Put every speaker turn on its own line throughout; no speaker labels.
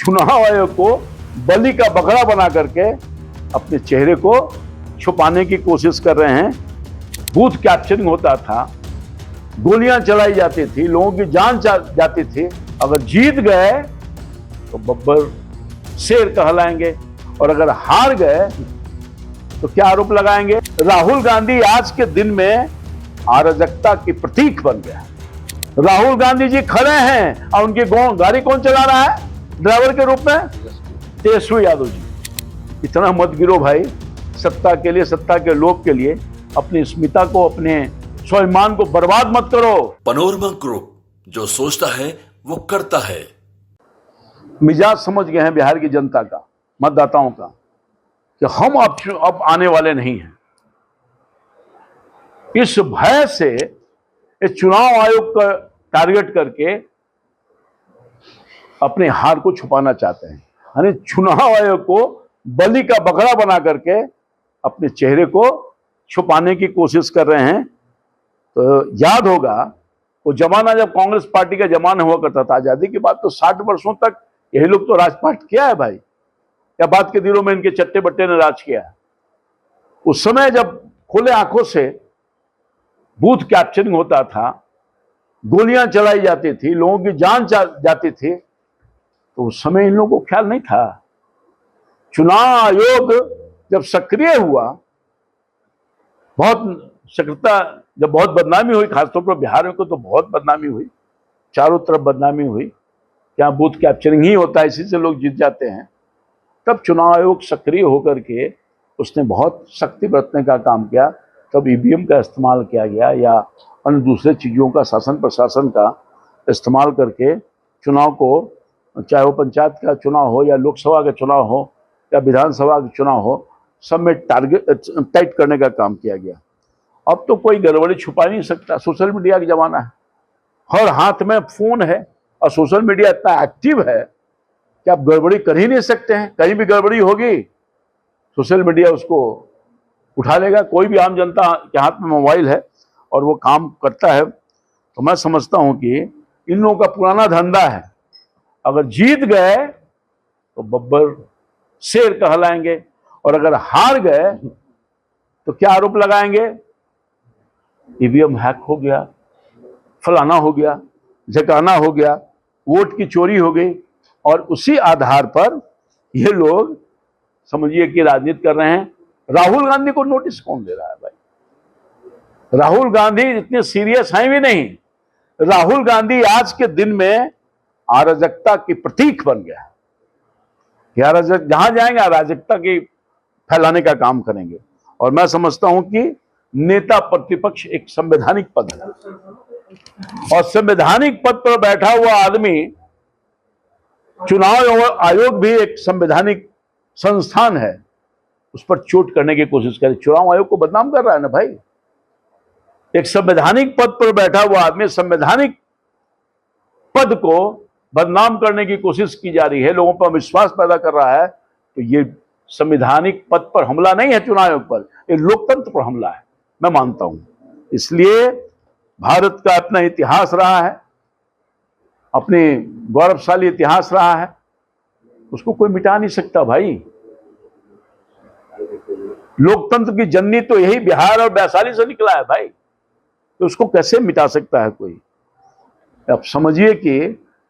चुनाव आयोग को बलि का बकरा बना करके अपने चेहरे को छुपाने की कोशिश कर रहे हैं। बूथ कैप्चरिंग होता था, गोलियां चलाई जाती थी, लोगों की जान जाती थी। अगर जीत गए तो बब्बर शेर कहलाएंगे और अगर हार गए तो क्या आरोप लगाएंगे। राहुल गांधी आज के दिन में अराजकता की प्रतीक बन गया। राहुल गांधी जी खड़े हैं और उनकी गाड़ी कौन चला रहा है ड्राइवर के रूप में? तेजस्वी यादव जी। इतना मत गिरो भाई, सत्ता के लिए, सत्ता के लोभ के लिए अपनी स्मिता को, अपने स्वाभिमान को बर्बाद मत करो।
पनोरमा ग्रुप, जो सोचता है वो करता है।
मिजाज समझ गए हैं बिहार की जनता का, मतदाताओं का, कि हम अब आने वाले नहीं हैं। इस भय से इस चुनाव आयोग का टारगेट करके अपने हार को छुपाना चाहते हैं। यानी चुनाव आयोग को बलि का बकरा बना करके अपने चेहरे को छुपाने की कोशिश कर रहे हैं। तो याद होगा वो जमाना जब कांग्रेस पार्टी का जमाना हुआ करता था, आजादी के बाद तो 60 वर्षों तक यही लोग तो राजपाट किया है भाई, या बाद के दिनों में इनके चट्टे बट्टे ने राज किया है। उस समय जब खुले आंखों से बूथ कैप्चरिंग होता था, गोलियां चलाई जाती थी, लोगों की जान जाती थी, तो उस समय इन लोगों को ख्याल नहीं था। चुनाव आयोग जब सक्रिय हुआ, बहुत सक्रियता, जब बहुत बदनामी हुई, खासतौर पर बिहार में को तो बहुत बदनामी हुई, चारों तरफ बदनामी हुई, क्या बूथ कैप्चरिंग ही होता है, इसी से लोग जीत जाते हैं। तब चुनाव आयोग सक्रिय होकर के उसने बहुत सख्ती बरतने का काम किया। तब ईवीएम का इस्तेमाल किया गया या अन्य दूसरे चीज़ों का, शासन प्रशासन का इस्तेमाल करके चुनाव को, चाहे वो पंचायत का चुनाव हो या लोकसभा का चुनाव हो या विधानसभा का चुनाव हो, सब में टारगेट टाइट करने का काम किया गया। अब तो कोई गड़बड़ी छुपा नहीं सकता, सोशल मीडिया का जमाना है, हर हाथ में फोन है और सोशल मीडिया इतना एक्टिव है कि आप गड़बड़ी कर ही नहीं सकते हैं। कहीं भी गड़बड़ी होगी सोशल मीडिया उसको उठा लेगा। कोई भी आम जनता के हाथ में मोबाइल है और वो काम करता है। तो मैं समझता हूं कि इन लोगों का पुराना धंधा है, अगर जीत गए तो बब्बर शेर कहलाएंगे और अगर हार गए तो क्या आरोप लगाएंगे। ईवीएम हैक हो गया, फलाना हो गया, झकाना हो गया, वोट की चोरी हो गई, और उसी आधार पर ये लोग समझिए कि राजनीति कर रहे हैं। राहुल गांधी को नोटिस कौन दे रहा है भाई? राहुल गांधी इतने सीरियस हैं भी नहीं। राहुल गांधी आज के दिन में अराजकता की प्रतीक बन गया कि अराजक जहां जाएंगे अराजकता की फैलाने का काम करेंगे। और मैं समझता हूं कि नेता प्रतिपक्ष एक संवैधानिक पद है और संवैधानिक पद पर बैठा हुआ आदमी, चुनाव आयोग भी एक संवैधानिक संस्थान है, उस पर चोट करने की कोशिश करे, चुनाव आयोग को बदनाम कर रहा है ना भाई। एक संवैधानिक पद पर बैठा हुआ आदमी संवैधानिक पद को बदनाम करने की कोशिश की जा रही है, लोगों पर विश्वास पैदा कर रहा है। तो ये संवैधानिक पद पर हमला नहीं है चुनाव आयोग पर, ये लोकतंत्र पर हमला है, मैं मानता हूं। इसलिए भारत का अपना इतिहास रहा है, अपने गौरवशाली इतिहास रहा है, उसको कोई मिटा नहीं सकता भाई। लोकतंत्र की जननी तो यही बिहार और वैशाली से निकला है भाई, तो उसको कैसे मिटा सकता है कोई? अब समझिए कि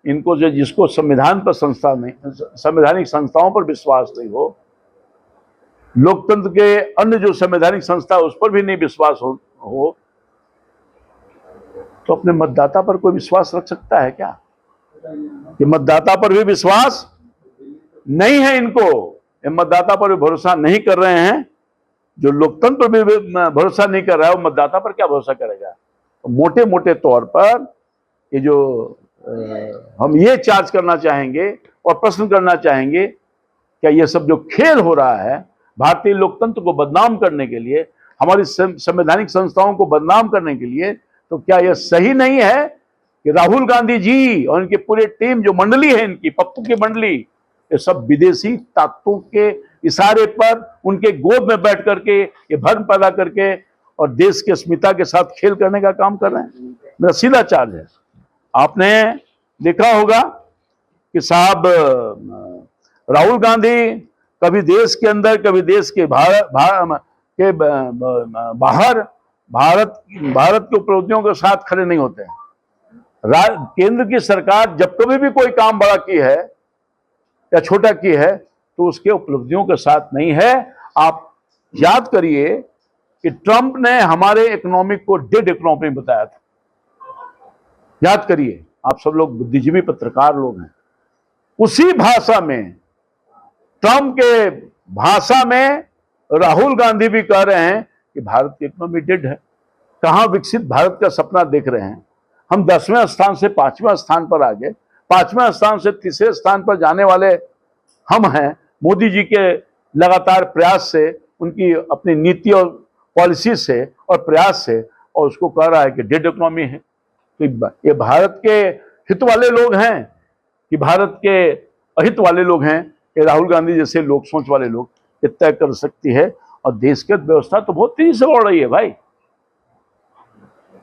इनको जो, जिसको संविधान पर संस्था नहीं, संवैधानिक संस्थाओं पर विश्वास नहीं हो, लोकतंत्र के अन्य जो संवैधानिक संस्था उस पर भी नहीं विश्वास हो, तो अपने मतदाता पर कोई विश्वास रख सकता है क्या? कि मतदाता पर भी विश्वास नहीं है इनको, ये मतदाता पर भी भरोसा नहीं कर रहे हैं। जो लोकतंत्र पर भी भरोसा नहीं कर रहा है, वो मतदाता पर क्या भरोसा करेगा? तो मोटे मोटे तौर पर ये जो हम ये चार्ज करना चाहेंगे और प्रश्न करना चाहेंगे, क्या ये सब जो खेल हो रहा है भारतीय लोकतंत्र को बदनाम करने के लिए, हमारी संवैधानिक संस्थाओं को बदनाम करने के लिए, तो क्या यह सही नहीं है कि राहुल गांधी जी और इनके पूरे टीम, जो मंडली है इनकी, पप्पू की मंडली, ये सब विदेशी ताकतों के इशारे पर उनके गोद में बैठ करके ये भ्रम पैदा करके और देश के अस्मिता के साथ खेल करने का काम कर रहे हैं। मेरा सीधा चार्ज है। आपने देखा होगा कि साहब राहुल गांधी कभी देश के अंदर कभी देश के बाहर भारत के उपलब्धियों के साथ खड़े नहीं होते हैं। केंद्र की सरकार जब कभी भी कोई काम बड़ा की है या छोटा की है तो उसके उपलब्धियों के साथ नहीं है। आप याद करिए कि ट्रंप ने हमारे इकोनॉमिक को डेड इकोनॉमी बताया था। याद करिए, आप सब लोग बुद्धिजीवी पत्रकार लोग हैं। उसी भाषा में, ट्रंप के भाषा में राहुल गांधी भी कह रहे हैं कि भारत की इकोनॉमी डेड है। कहां विकसित भारत का सपना देख रहे हैं। हम 10वें स्थान से 5वें स्थान पर आ गए, 5वें स्थान से तीसरे स्थान पर जाने वाले हम हैं। मोदी जी के लगातार प्रयास से, उनकी अपनी नीति और पॉलिसी से और प्रयास से, और उसको कह रहा है कि डेड इकोनॉमी है। तो ये भारत के हित वाले लोग हैं कि भारत के अहित वाले लोग हैं? कि राहुल गांधी जैसे लोग, सोच वाले लोग ये तय कर सकती है। और देश की व्यवस्था तो बहुत तेजी से बढ़ रही है भाई।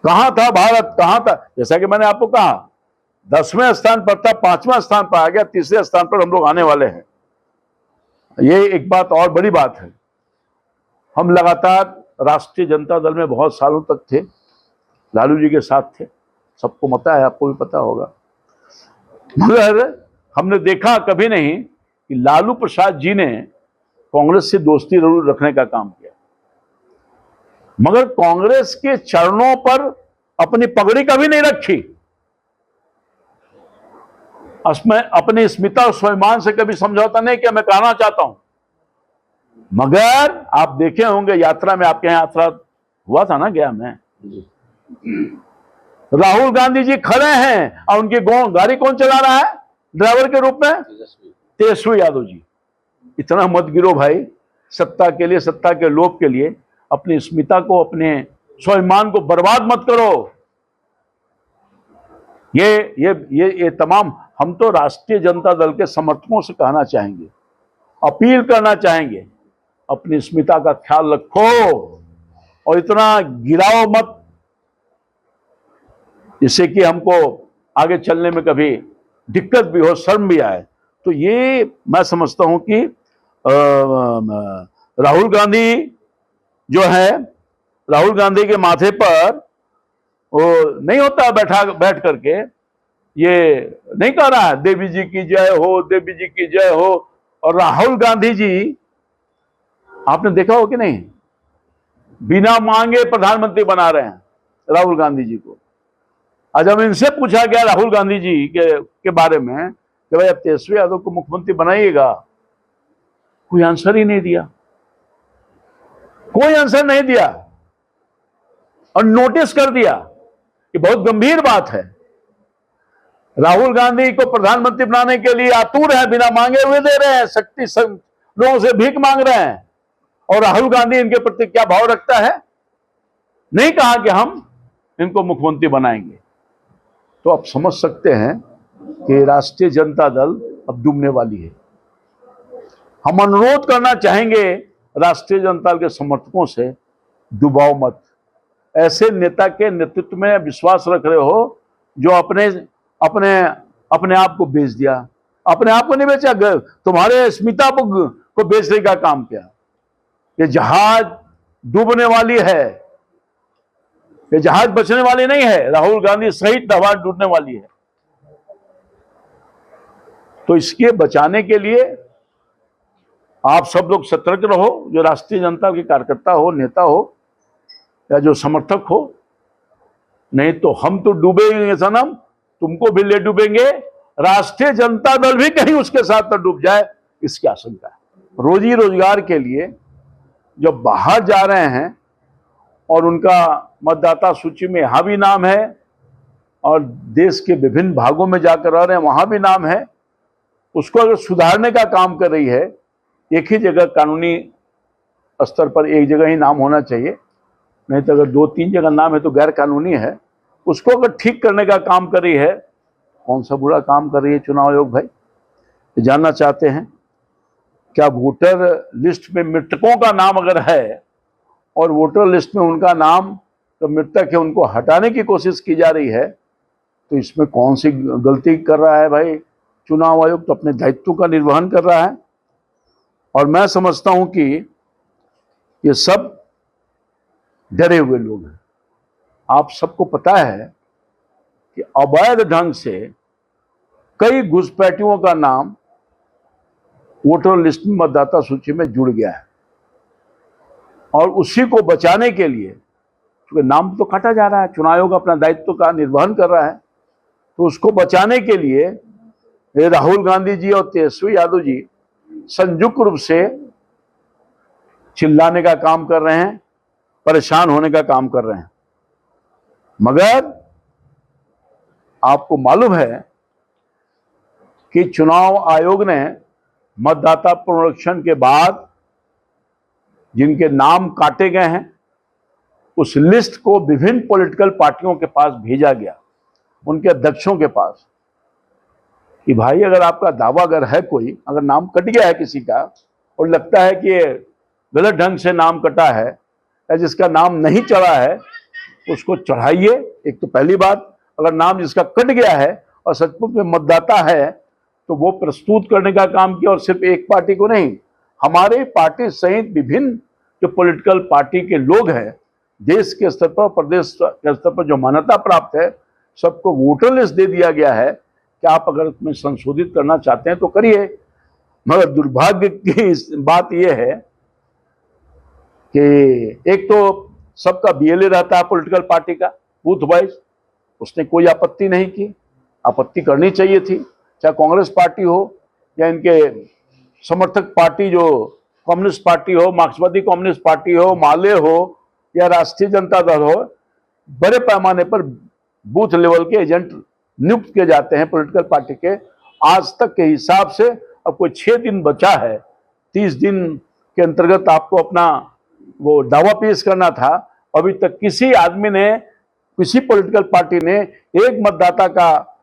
कहां था भारत, कहां था? जैसा कि मैंने आपको कहा, 10वें स्थान पर था, 5वें स्थान पर आ गया, तीसरे स्थान पर हम लोग आने वाले हैं। ये एक बात और बड़ी बात है। हम लगातार राष्ट्रीय जनता दल में बहुत सालों तक थे, लालू जी के साथ थे, सबको पता है, आपको भी पता होगा। मगर हमने देखा कभी नहीं कि लालू प्रसाद जी ने कांग्रेस से दोस्ती जरूर रखने का काम किया, मगर कांग्रेस के चरणों पर अपनी पगड़ी कभी नहीं रखी। अपनी स्मिता और स्वाभिमान से कभी समझौता नहीं किया। मैं कहना चाहता हूं, मगर आप देखे होंगे यात्रा में, आपके यहां यात्रा हुआ था ना गया में, राहुल गांधी जी खड़े हैं और उनकी गाड़ी कौन चला रहा है ड्राइवर के रूप में? तेजस्वी यादव जी। इतना मत गिरो भाई, सत्ता के लिए, सत्ता के लोभ के लिए अपनी स्मिता को, अपने स्वाभिमान को बर्बाद मत करो। ये तमाम, हम तो राष्ट्रीय जनता दल के समर्थकों से कहना चाहेंगे, अपील करना चाहेंगे, अपनी स्मिता का ख्याल रखो और इतना गिराओ मत जिससे कि हमको आगे चलने में कभी दिक्कत भी हो, शर्म भी आए। तो ये मैं समझता हूं कि राहुल गांधी जो है, राहुल गांधी के माथे पर वो नहीं होता बैठ करके ये नहीं कह रहा है देवी जी की जय हो, देवी जी की जय हो। और राहुल गांधी जी, आपने देखा हो कि नहीं, बिना मांगे प्रधानमंत्री बना रहे हैं राहुल गांधी जी को। आज जब इनसे पूछा गया राहुल गांधी जी के बारे में कि भाई अब तेजस्वी यादव को मुख्यमंत्री बनाइएगा, कोई आंसर ही नहीं दिया, कोई आंसर नहीं दिया और नोटिस कर दिया कि बहुत गंभीर बात है। राहुल गांधी को प्रधानमंत्री बनाने के लिए आतुर है, बिना मांगे हुए दे रहे हैं, शक्ति लोगों से भीख मांग रहे हैं। और राहुल गांधी इनके प्रति क्या भाव रखता है? नहीं कहा कि हम इनको मुख्यमंत्री बनाएंगे। तो आप समझ सकते हैं कि राष्ट्रीय जनता दल अब डूबने वाली है। हम अनुरोध करना चाहेंगे राष्ट्रीय जनता दल के समर्थकों से, डुबाओ मत। ऐसे नेता के नेतृत्व में विश्वास रख रहे हो जो अपने आप को बेच दिया। अपने आप को नहीं बेचा, तुम्हारे स्मिता को बेचने का काम किया। ये जहाज डूबने वाली है, ये जहाज बचने वाली नहीं है। राहुल गांधी सहित जहाज डूबने वाली है। तो इसके बचाने के लिए आप सब लोग सतर्क रहो, जो राष्ट्रीय जनता के कार्यकर्ता हो, नेता हो या जो समर्थक हो। नहीं तो हम तो डूबेंगे सनम, तुमको भी ले डूबेंगे, राष्ट्रीय जनता दल भी कहीं उसके साथ न डूब जाए, इसकी आशंका है। रोजी रोजगार के लिए जो बाहर जा रहे हैं और उनका मतदाता सूची में यहां भी नाम है और देश के विभिन्न भागों में जाकर रह रहे हैं, वहां भी नाम है, उसको अगर सुधारने का काम कर रही है। एक ही जगह कानूनी स्तर पर एक जगह ही नाम होना चाहिए, नहीं तो अगर 2-3 जगह नाम है तो गैर कानूनी है। उसको अगर ठीक करने का काम कर रही है, कौन सा बुरा काम कर रही है चुनाव आयोग भाई? जानना चाहते हैं क्या वोटर लिस्ट में मृतकों का नाम अगर है और वोटर लिस्ट में उनका नाम तो मृतक है, उनको हटाने की कोशिश की जा रही है, तो इसमें कौन सी गलती कर रहा है भाई चुनाव आयोग तो अपने दायित्व का निर्वहन कर रहा है और मैं समझता हूं कि ये सब डरे हुए लोग हैं। आप सबको पता है कि अवैध ढंग से कई घुसपैठियों का नाम वोटर लिस्ट में, मतदाता सूची में जुड़ गया है और उसी को बचाने के लिए, क्योंकि नाम तो काटा जा रहा है, चुनाव आयोग अपना दायित्व का निर्वहन कर रहा है, तो उसको बचाने के लिए राहुल गांधी जी और तेजस्वी यादव जी संयुक्त रूप से चिल्लाने का काम कर रहे हैं, परेशान होने का काम कर रहे हैं। मगर आपको मालूम है कि चुनाव आयोग ने मतदाता पुनरीक्षण के बाद जिनके नाम काटे गए हैं उस लिस्ट को विभिन्न पॉलिटिकल पार्टियों के पास भेजा गया, उनके अध्यक्षों के पास, कि भाई अगर आपका दावा अगर है कोई, अगर नाम कट गया है किसी का और लगता है कि गलत ढंग से नाम कटा है या जिसका नाम नहीं चढ़ा है उसको चढ़ाइए। एक तो पहली बात, अगर नाम जिसका कट गया है और सचमुच में मतदाता है तो वो प्रस्तुत करने का काम किया, और सिर्फ एक पार्टी को नहीं, हमारे पार्टी सहित विभिन्न जो पॉलिटिकल पार्टी के लोग हैं देश के स्तर पर, प्रदेश के स्तर पर जो मान्यता प्राप्त है, सबको वोटर लिस्ट दे दिया गया है कि आप अगर उसमें संशोधित करना चाहते हैं तो करिए। मगर दुर्भाग्य की बात यह है कि एक तो सबका बीएलए रहता है पॉलिटिकल पार्टी का बूथ वाइज, उसने कोई आपत्ति नहीं की, आपत्ति करनी चाहिए थी, चाहे कांग्रेस पार्टी हो या इनके समर्थक पार्टी जो कम्युनिस्ट पार्टी हो, मार्क्सवादी कम्युनिस्ट पार्टी हो, माले हो या राष्ट्रीय जनता दल हो। बड़े पैमाने पर बूथ लेवल के एजेंट नियुक्त किए जाते हैं पॉलिटिकल पार्टी के। आज तक के हिसाब से अब कोई 6 दिन बचा है, 30 दिन के अंतर्गत आपको अपना वो दावा पेश करना था। अभी तक किसी आदमी ने, किसी पॉलिटिकल पार्टी ने एक मतदाता का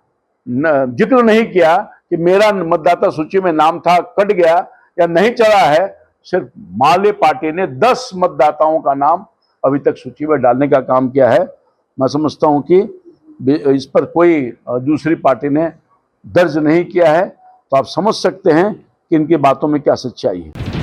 जिक्र नहीं किया कि मेरा मतदाता सूची में नाम था, कट गया या नहीं चढ़ा है। सिर्फ माले पार्टी ने 10 मतदाताओं का नाम अभी तक सूची में डालने का काम किया है। मैं समझता हूं कि इस पर कोई दूसरी पार्टी ने दर्ज नहीं किया है, तो आप समझ सकते हैं कि इनकी बातों में क्या सच्चाई है।